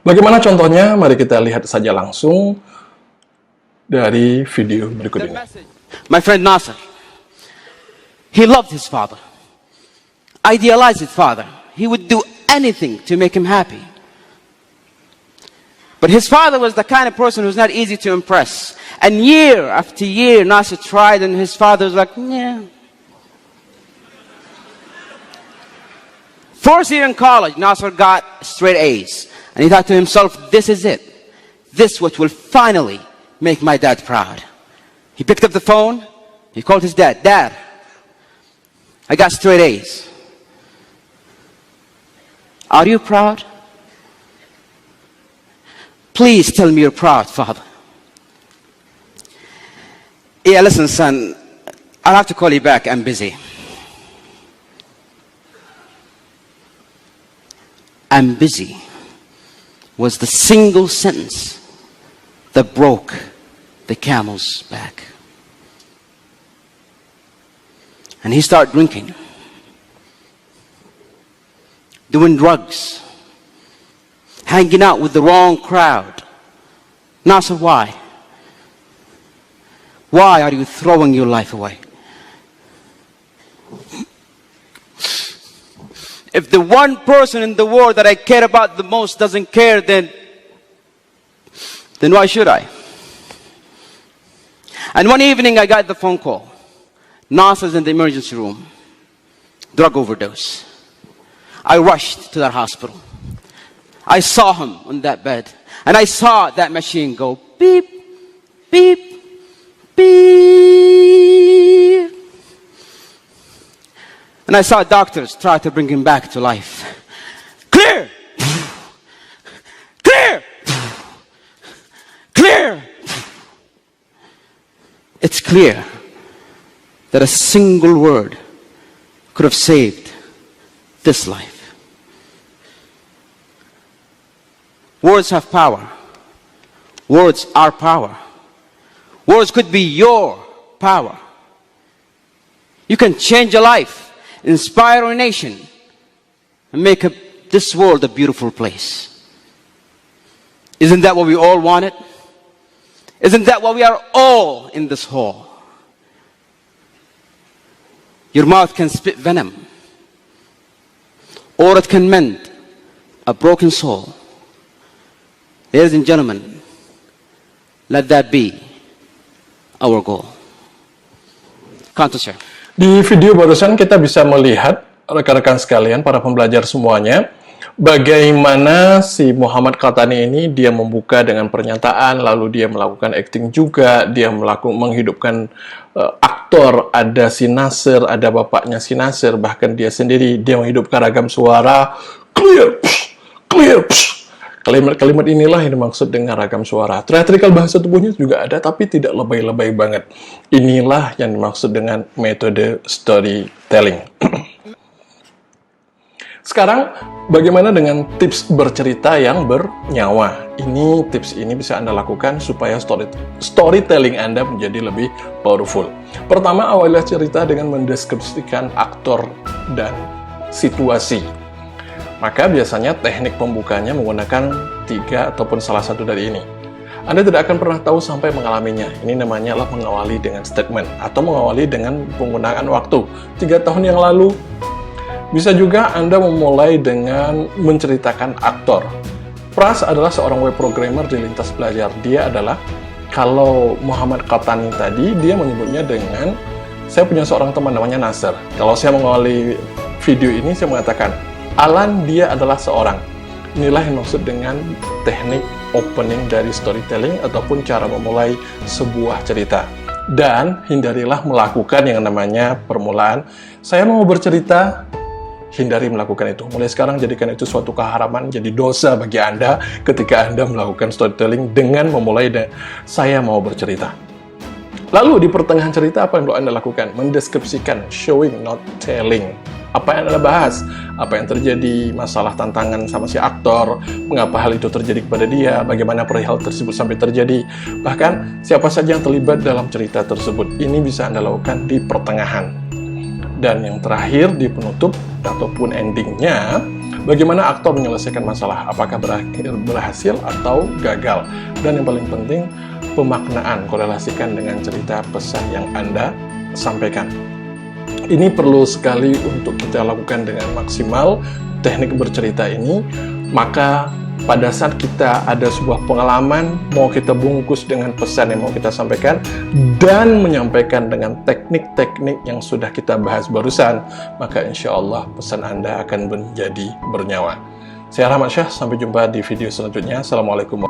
Bagaimana contohnya? Mari kita lihat saja langsung dari video berikut ini. My friend Nasser, he loved his father, idealized his father. He would do anything to make him happy. But his father was the kind of person who's not easy to impress. And year after year, Nasser tried, and his father was like, yeah. First year in college, Nasser got straight A's. And he thought to himself, this is it. This what will finally make my dad proud. He picked up the phone, he called his dad. Dad, I got straight A's. Are you proud? Please tell me you're proud, Father. Yeah, listen, son, I'll have to call you back. I'm busy. I'm busy was the single sentence that broke the camel's back. And he started drinking, doing drugs, hanging out with the wrong crowd. Nasser, why? Why are you throwing your life away? If the one person in the world that I care about the most doesn't care, then why should I? And one evening I got the phone call. Nasser's in the emergency room. Drug overdose. I rushed to that hospital. I saw him on that bed. And I saw that machine go beep, beep, beep. And I saw doctors try to bring him back to life. Clear! Clear! Clear! It's clear that a single word could have saved this life. Words have power. Words are power. Words could be your power. You can change a life, inspire a nation, and make this world a beautiful place. Isn't that what we all wanted? Isn't that why we are all in this hall? Your mouth can spit venom, or it can mend a broken soul. Ladies and gentlemen, let that be our goal. Kanto, sir. Di video barusan kita bisa melihat, rekan-rekan sekalian, para pembelajar semuanya, bagaimana si Muhammad Qahtani ini dia membuka dengan pernyataan, lalu dia melakukan acting juga, dia menghidupkan aktor, ada si Nasser, ada bapaknya si Nasser, bahkan dia sendiri, dia menghidupkan ragam suara, clear, psh, clear, psh. Kalimat-kalimat inilah yang dimaksud dengan ragam suara. Teatrikal bahasa tubuhnya juga ada, tapi tidak lebay-lebay banget. Inilah yang dimaksud dengan metode storytelling. Sekarang, bagaimana dengan tips bercerita yang bernyawa? Tips ini bisa Anda lakukan supaya storytelling Anda menjadi lebih powerful. Pertama, awalilah cerita dengan mendeskripsikan aktor dan situasi. Maka biasanya teknik pembukanya menggunakan 3 ataupun salah satu dari ini. Anda tidak akan pernah tahu sampai mengalaminya. Ini namanya adalah mengawali dengan statement atau mengawali dengan penggunaan waktu. 3 tahun yang lalu. Bisa juga Anda memulai dengan menceritakan aktor. Pras adalah seorang web programmer di lintas belajar. Dia adalah, kalau Muhammad Qahtani tadi, dia menyebutnya dengan, saya punya seorang teman namanya Nasser. Kalau saya mengawali video ini, saya mengatakan, Alan, dia adalah seorang. Inilah yang maksud dengan teknik opening dari storytelling ataupun cara memulai sebuah cerita. Dan hindarilah melakukan yang namanya permulaan. Saya mau bercerita, hindari melakukan itu. Mulai sekarang jadikan itu suatu keharaman, jadi dosa bagi Anda ketika Anda melakukan storytelling dengan memulai saya mau bercerita. Lalu di pertengahan cerita apa yang perlu Anda lakukan? Mendeskripsikan, showing, not telling. Apa yang Anda bahas, apa yang terjadi, masalah tantangan sama si aktor, mengapa hal itu terjadi kepada dia, bagaimana perihal tersebut sampai terjadi, bahkan siapa saja yang terlibat dalam cerita tersebut. Ini bisa Anda lakukan di pertengahan. Dan yang terakhir, di penutup ataupun endingnya, Bagaimana aktor menyelesaikan masalah, apakah berhasil atau gagal. Dan yang paling penting, pemaknaan, korelasikan dengan cerita pesan yang Anda sampaikan. Ini perlu sekali untuk kita lakukan dengan maksimal teknik bercerita ini. Maka pada saat kita ada sebuah pengalaman, mau kita bungkus dengan pesan yang mau kita sampaikan dan menyampaikan dengan teknik-teknik yang sudah kita bahas barusan, maka insya Allah pesan Anda akan menjadi bernyawa. Saya Rahmat Syah, sampai jumpa di video selanjutnya. Assalamualaikum.